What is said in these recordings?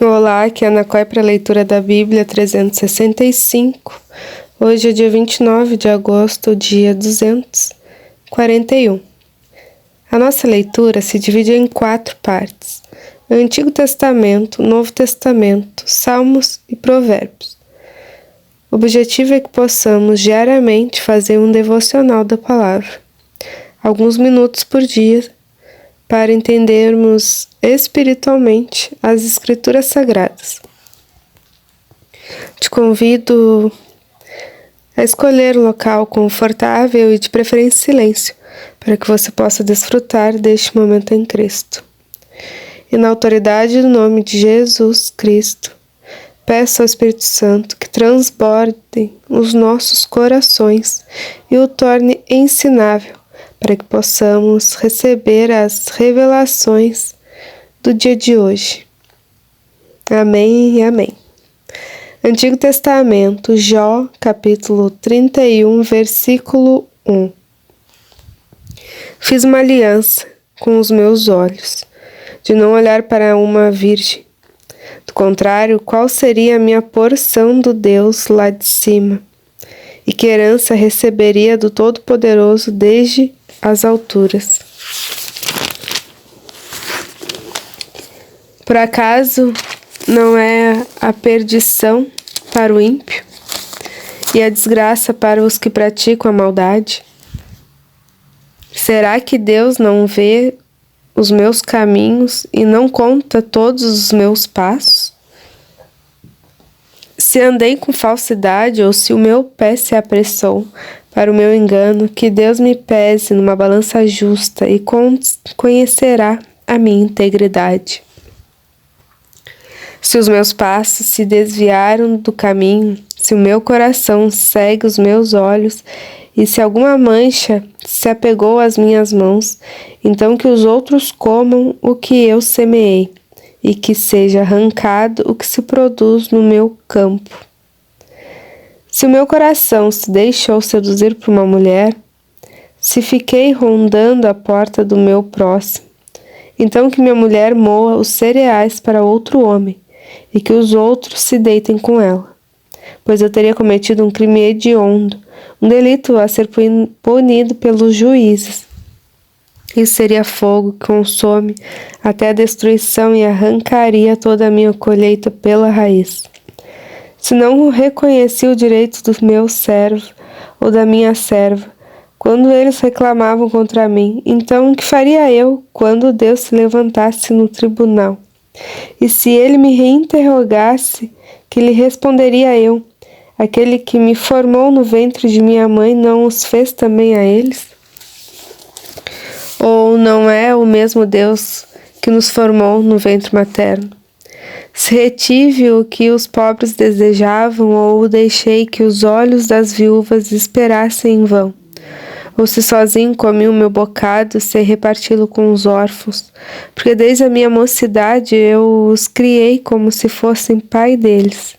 Olá, aqui é a Ana Coy para a leitura da Bíblia 365. Hoje é dia 29 de agosto, dia 241. A nossa leitura se divide em 4 partes: o Antigo Testamento, o Novo Testamento, Salmos e Provérbios. O objetivo é que possamos diariamente fazer um devocional da palavra, alguns minutos por dia, para entendermos espiritualmente as Escrituras Sagradas. Te convido a escolher um local confortável e de preferência silêncio, para que você possa desfrutar deste momento em Cristo. E na autoridade do nome de Jesus Cristo, peço ao Espírito Santo que transborde os nossos corações e o torne ensinável, para que possamos receber as revelações do dia de hoje. Amém e amém. Antigo Testamento, Jó, capítulo 31, versículo 1. Fiz uma aliança com os meus olhos, de não olhar para uma virgem. Do contrário, qual seria a minha porção do Deus lá de cima? E que herança receberia do Todo-Poderoso desde as alturas? Por acaso não é a perdição para o ímpio e a desgraça para os que praticam a maldade? Será que Deus não vê os meus caminhos e não conta todos os meus passos? Se andei com falsidade ou se o meu pé se apressou para o meu engano, que Deus me pese numa balança justa e conhecerá a minha integridade. Se os meus passos se desviaram do caminho, se o meu coração segue os meus olhos, e se alguma mancha se apegou às minhas mãos, então que os outros comam o que eu semeei, e que seja arrancado o que se produz no meu campo. Se o meu coração se deixou seduzir por uma mulher, se fiquei rondando a porta do meu próximo, então que minha mulher moa os cereais para outro homem, e que os outros se deitem com ela. Pois eu teria cometido um crime hediondo, um delito a ser punido pelos juízes. Isso seria fogo que consome até a destruição e arrancaria toda a minha colheita pela raiz. Se não reconheci o direito do meu servo ou da minha serva, quando eles reclamavam contra mim, então o que faria eu quando Deus se levantasse no tribunal? E se ele me reinterrogasse, que lhe responderia eu? Aquele que me formou no ventre de minha mãe não os fez também a eles? Ou não é o mesmo Deus que nos formou no ventre materno? Se retive o que os pobres desejavam, ou deixei que os olhos das viúvas esperassem em vão? Ou se sozinho comi o meu bocado sem reparti-lo com os órfãos, porque desde a minha mocidade eu os criei como se fossem pai deles.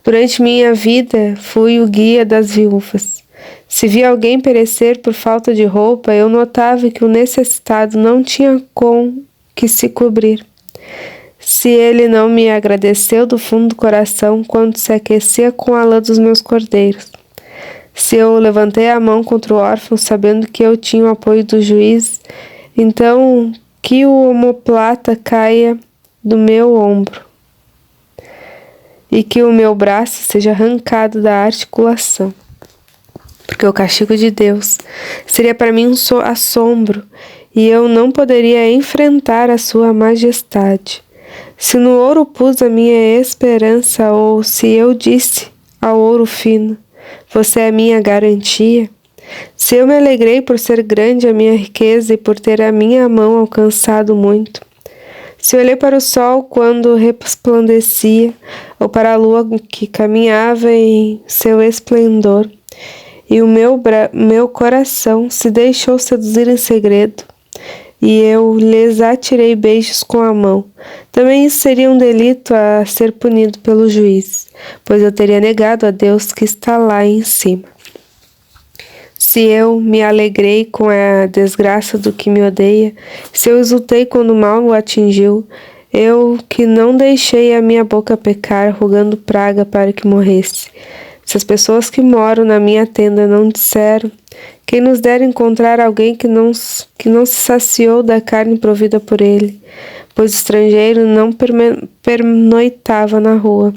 Durante minha vida fui o guia das viúvas. Se via alguém perecer por falta de roupa, eu notava que o necessitado não tinha com que se cobrir. Se ele não me agradeceu do fundo do coração quando se aquecia com a lã dos meus cordeiros. Se eu levantei a mão contra o órfão, sabendo que eu tinha o apoio do juiz, então que o omoplata caia do meu ombro e que o meu braço seja arrancado da articulação. Porque o castigo de Deus seria para mim um assombro, e eu não poderia enfrentar a sua majestade. Se no ouro pus a minha esperança, ou se eu disse ao ouro fino, você é minha garantia? Se eu me alegrei por ser grande a minha riqueza e por ter a minha mão alcançado muito, se olhei para o sol quando resplandecia, ou para a lua que caminhava em seu esplendor, e o meu coração se deixou seduzir em segredo, e eu lhes atirei beijos com a mão, também isso seria um delito a ser punido pelo juiz, pois eu teria negado a Deus que está lá em cima. Se eu me alegrei com a desgraça do que me odeia, se eu exultei quando o mal o atingiu, Eu que não deixei a minha boca pecar, rogando praga para que morresse. Se as pessoas que moram na minha tenda não disseram, quem nos dera encontrar alguém que não se saciou da carne provida por ele, pois o estrangeiro não pernoitava na rua.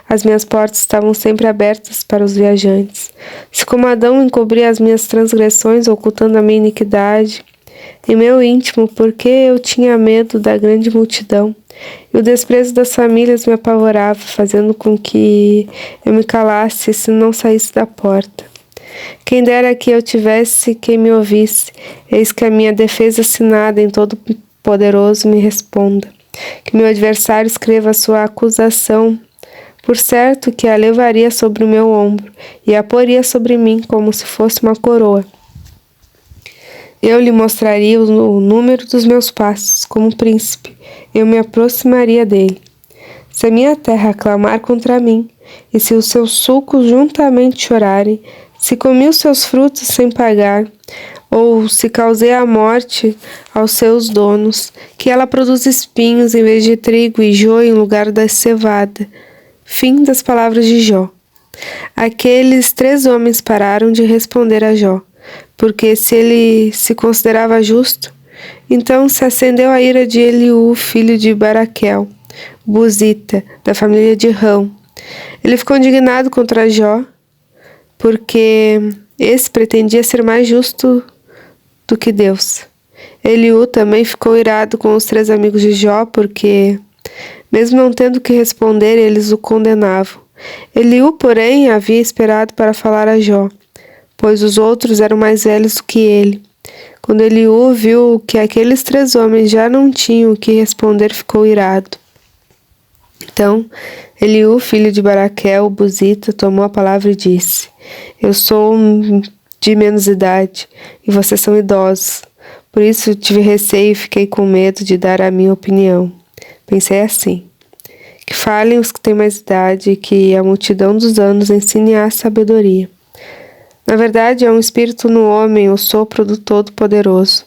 As minhas portas estavam sempre abertas para os viajantes. Se como Adão encobri as minhas transgressões, ocultando a minha iniquidade, em meu íntimo, porque eu tinha medo da grande multidão, e o desprezo das famílias me apavorava, fazendo com que eu me calasse se não saísse da porta. Quem dera que eu tivesse quem me ouvisse, eis que a minha defesa assinada em Todo-Poderoso me responda. Que meu adversário escreva a sua acusação, por certo que a levaria sobre o meu ombro, e a poria sobre mim como se fosse uma coroa. Eu lhe mostraria o número dos meus passos, como príncipe, eu me aproximaria dele. Se a minha terra clamar contra mim, e se os seus sulcos juntamente chorarem, se comi os seus frutos sem pagar, ou se causei a morte aos seus donos, que ela produza espinhos em vez de trigo e joio em lugar da cevada. Fim das palavras de Jó. Aqueles 3 homens pararam de responder a Jó, porque se ele se considerava justo, então se acendeu a ira de Eliú, filho de Baraquel, buzita, da família de Rão. Ele ficou indignado contra Jó, porque esse pretendia ser mais justo do que Deus. Eliú também ficou irado com os 3 amigos de Jó, porque, mesmo não tendo que responder, eles o condenavam. Eliú, porém, havia esperado para falar a Jó, pois os outros eram mais velhos do que ele. Quando Eliú viu que aqueles 3 homens já não tinham o que responder, ficou irado. Então, Eliú, filho de Baraquel, buzita, tomou a palavra e disse: Eu sou de menos idade, e vocês são idosos. Por isso tive receio e fiquei com medo de dar a minha opinião. Pensei assim: que falem os que têm mais idade e que a multidão dos anos ensine a sabedoria. Na verdade, é um espírito no homem, o sopro do Todo-Poderoso.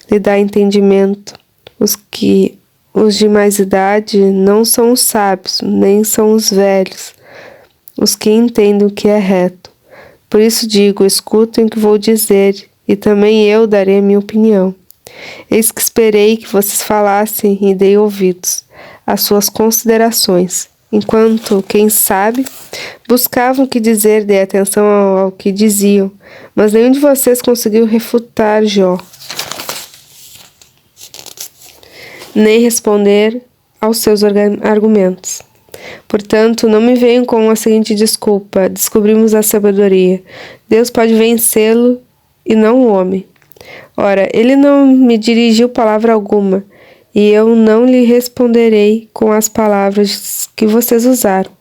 Lhe dá entendimento. Os de mais idade não são os sábios, nem são os velhos, os que entendem o que é reto. Por isso digo, escutem o que vou dizer, e também eu darei a minha opinião. Eis que esperei que vocês falassem e dei ouvidos às suas considerações, enquanto, quem sabe, buscavam o que dizer, dei atenção ao que diziam, mas nenhum de vocês conseguiu refutar Jó, nem responder aos seus argumentos. Portanto, não me venham com a seguinte desculpa: descobrimos a sabedoria. Deus pode vencê-lo e não o homem. Ora, ele não me dirigiu palavra alguma, e eu não lhe responderei com as palavras que vocês usaram.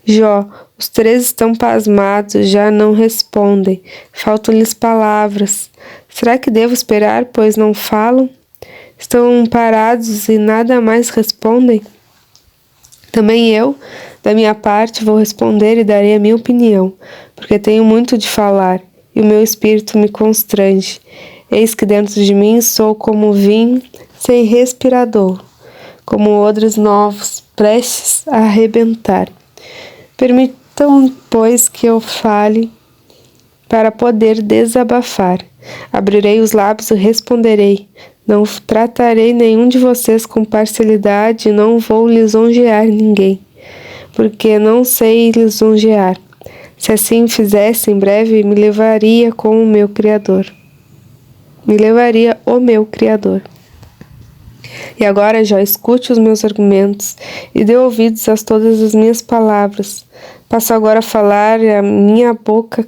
Jó, os 3 estão pasmados, já não respondem, faltam-lhes palavras. Será que devo esperar, pois não falam? Estão parados e nada mais respondem? Também eu, da minha parte, vou responder e darei a minha opinião, porque tenho muito de falar, e o meu espírito me constrange. Eis que dentro de mim sou como vinho sem respirador, como odres novos, prestes a arrebentar. Permitam, pois, que eu fale para poder desabafar. Abrirei os lábios e responderei. Não tratarei nenhum de vocês com parcialidade e não vou lisonjear ninguém, porque não sei lisonjear. Se assim fizesse, em breve me levaria com o meu Criador. Me levaria o meu Criador. E agora, Jó, escute os meus argumentos e dê ouvidos a todas as minhas palavras. Passo agora a falar e a minha boca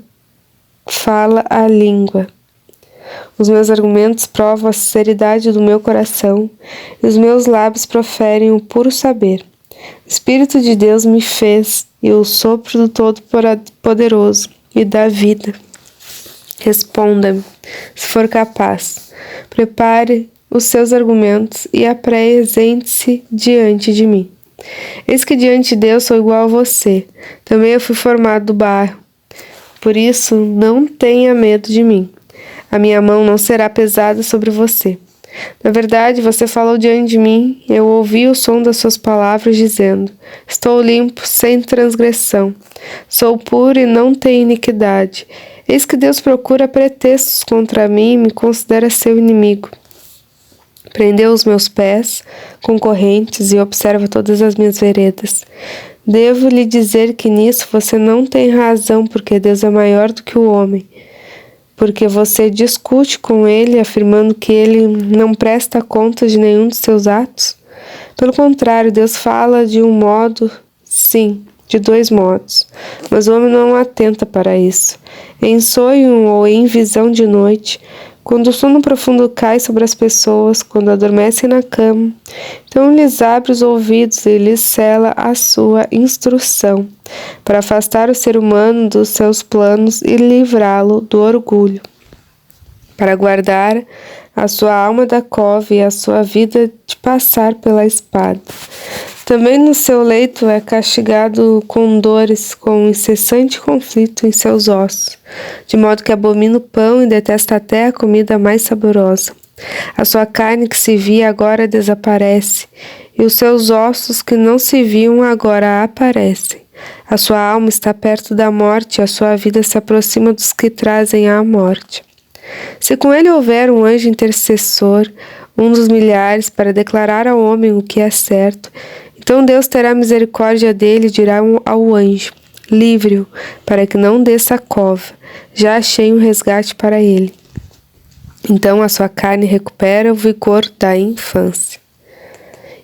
fala a língua. Os meus argumentos provam a sinceridade do meu coração, e os meus lábios proferem o puro saber. O Espírito de Deus me fez, e o sopro do Todo-Poderoso me dá vida. Responda-me, se for capaz. Prepare os seus argumentos e apresente-se diante de mim. Eis que diante de Deus sou igual a você. Também eu fui formado do barro. Por isso, não tenha medo de mim. A minha mão não será pesada sobre você. Na verdade, você falou diante de mim, eu ouvi o som das suas palavras dizendo: estou limpo, sem transgressão. Sou puro e não tenho iniquidade. Eis que Deus procura pretextos contra mim e me considera seu inimigo. Prendeu os meus pés com correntes e observa todas as minhas veredas. Devo lhe dizer que nisso você não tem razão, porque Deus é maior do que o homem. Porque você discute com ele, afirmando que ele não presta conta de nenhum dos seus atos? Pelo contrário, Deus fala de um modo, sim, de dois modos, mas o homem não atenta para isso. Em sonho ou em visão de noite, quando o sono profundo cai sobre as pessoas, quando adormecem na cama, então lhes abre os ouvidos e lhes cela a sua instrução, para afastar o ser humano dos seus planos e livrá-lo do orgulho, para guardar a sua alma da cova e a sua vida de passar pela espada. Também no seu leito é castigado com dores, com um incessante conflito em seus ossos, de modo que abomina o pão e detesta até a comida mais saborosa. A sua carne que se via agora desaparece, e os seus ossos que não se viam agora aparecem. A sua alma está perto da morte, e a sua vida se aproxima dos que trazem a morte. Se com ele houver um anjo intercessor, um dos milhares, para declarar ao homem o que é certo, então Deus terá misericórdia dele e dirá ao anjo: livre-o, para que não desça a cova. Já achei um resgate para ele. Então a sua carne recupera o vigor da infância,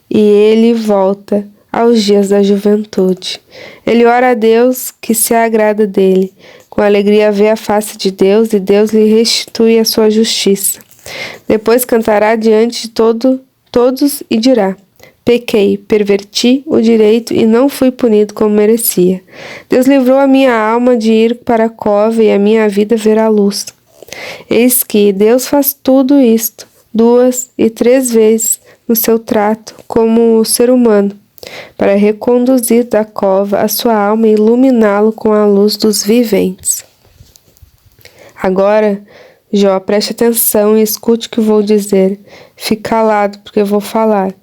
e ele volta aos dias da juventude. Ele ora a Deus, que se agrada dele. Com alegria vê a face de Deus, e Deus lhe restitui a sua justiça. Depois cantará diante de todos e dirá: pequei, perverti o direito e não fui punido como merecia. Deus livrou a minha alma de ir para a cova e a minha vida ver a luz. Eis que Deus faz tudo isto 2 e 3 vezes no seu trato como o ser humano, para reconduzir da cova a sua alma e iluminá-lo com a luz dos viventes. Agora, Jó, preste atenção e escute o que vou dizer. Fique calado, porque eu vou falar.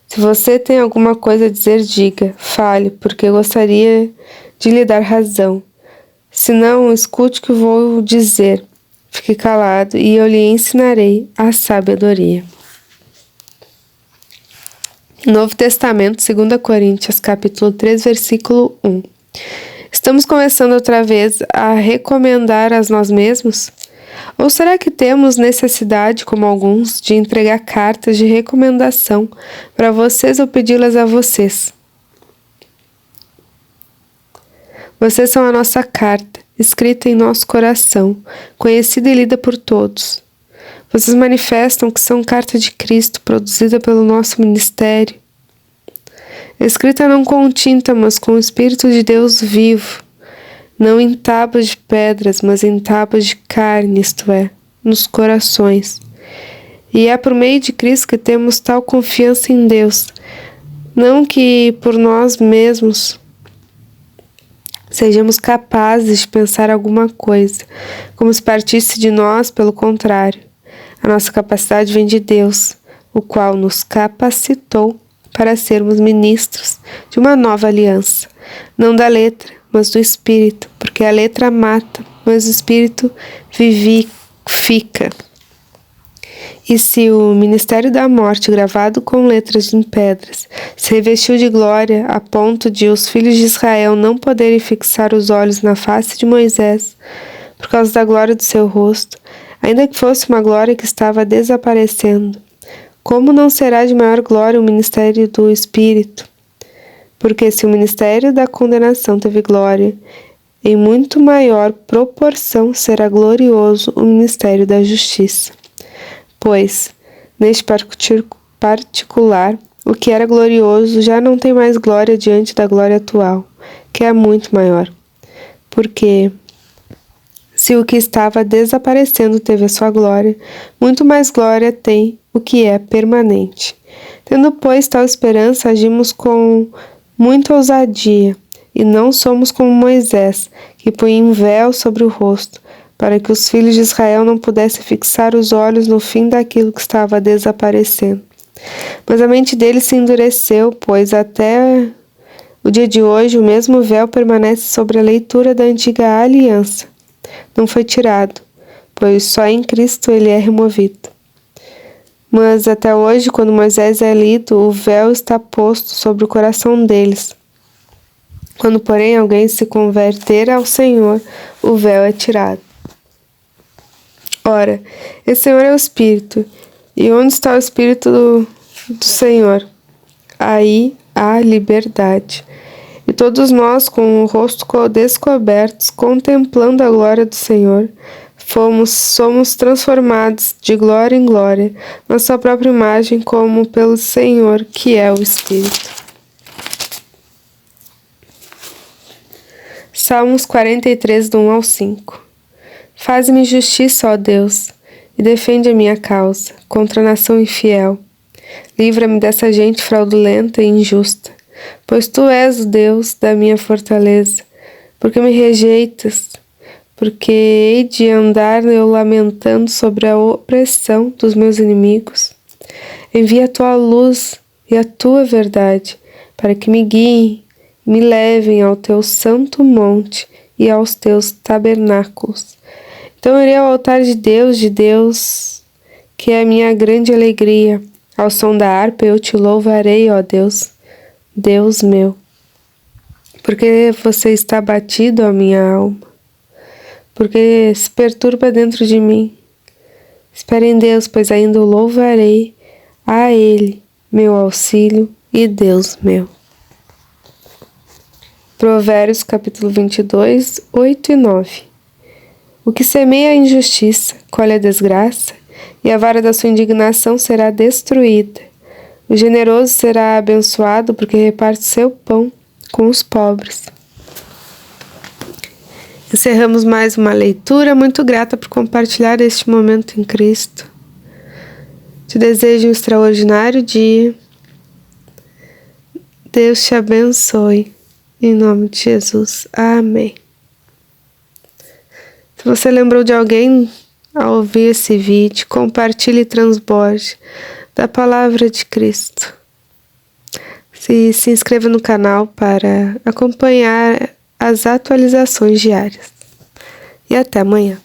Se você tem alguma coisa a dizer, diga, fale, porque eu gostaria de lhe dar razão. Se não, escute o que vou dizer. Fique calado e eu lhe ensinarei a sabedoria. Novo Testamento, 2 Coríntios, capítulo 3, versículo 1. Estamos começando outra vez a recomendar a nós mesmos? Ou será que temos necessidade, como alguns, de entregar cartas de recomendação para vocês ou pedi-las a vocês? Vocês são a nossa carta, escrita em nosso coração, conhecida e lida por todos. Vocês manifestam que são carta de Cristo, produzida pelo nosso ministério, escrita não com tinta, mas com o Espírito de Deus vivo, não em tábuas de pedras, mas em tábuas de carne, isto é, nos corações. E é por meio de Cristo que temos tal confiança em Deus, não que por nós mesmos sejamos capazes de pensar alguma coisa, como se partisse de nós, pelo contrário. A nossa capacidade vem de Deus, o qual nos capacitou para sermos ministros de uma nova aliança, não da letra, mas do Espírito, porque a letra mata, mas o Espírito vivifica. E se o ministério da morte, gravado com letras em pedras, se revestiu de glória a ponto de os filhos de Israel não poderem fixar os olhos na face de Moisés, por causa da glória do seu rosto, ainda que fosse uma glória que estava desaparecendo, como não será de maior glória o ministério do Espírito? Porque se o ministério da condenação teve glória, em muito maior proporção será glorioso o ministério da justiça. Pois, neste particular, o que era glorioso já não tem mais glória diante da glória atual, que é muito maior. Porque, se o que estava desaparecendo teve a sua glória, muito mais glória tem o que é permanente. Tendo, pois, tal esperança, agimos com muita ousadia, e não somos como Moisés, que punha um véu sobre o rosto, para que os filhos de Israel não pudessem fixar os olhos no fim daquilo que estava desaparecendo. Mas a mente deles se endureceu, pois até o dia de hoje o mesmo véu permanece sobre a leitura da antiga aliança. Não foi tirado, pois só em Cristo ele é removido. Mas até hoje, quando Moisés é lido, o véu está posto sobre o coração deles. Quando, porém, alguém se converter ao Senhor, o véu é tirado. Ora, esse Senhor é o Espírito, e onde está o Espírito do Senhor? Aí há liberdade. E todos nós, com o rosto descobertos, contemplando a glória do Senhor, somos transformados de glória em glória, na sua própria imagem, como pelo Senhor, que é o Espírito. Salmos 43, do 1 ao 5. Faze-me justiça, ó Deus, e defende a minha causa contra a nação infiel. Livra-me dessa gente fraudulenta e injusta, pois tu és o Deus da minha fortaleza. Porque me rejeitas? Porque hei de andar eu lamentando sobre a opressão dos meus inimigos? Envia a tua luz e a tua verdade, para que me guiem e me levem ao teu santo monte e aos teus tabernáculos. Então irei ao altar de Deus, que é a minha grande alegria. Ao som da harpa eu te louvarei, ó Deus, Deus meu. Porque você está abatido, ó minha alma, porque se perturba dentro de mim. Espere em Deus, pois ainda o louvarei, a Ele, meu auxílio e Deus meu. Provérbios capítulo 22, 8 e 9. O que semeia a injustiça, colhe a desgraça, e a vara da sua indignação será destruída. O generoso será abençoado, porque reparte seu pão com os pobres. Encerramos mais uma leitura. Muito grata por compartilhar este momento em Cristo. Te desejo um extraordinário dia. Deus te abençoe. Em nome de Jesus. Amém. Se você lembrou de alguém ao ouvir esse vídeo, compartilhe e transborde da palavra de Cristo. Se inscreva no canal para acompanhar as atualizações diárias. E até amanhã.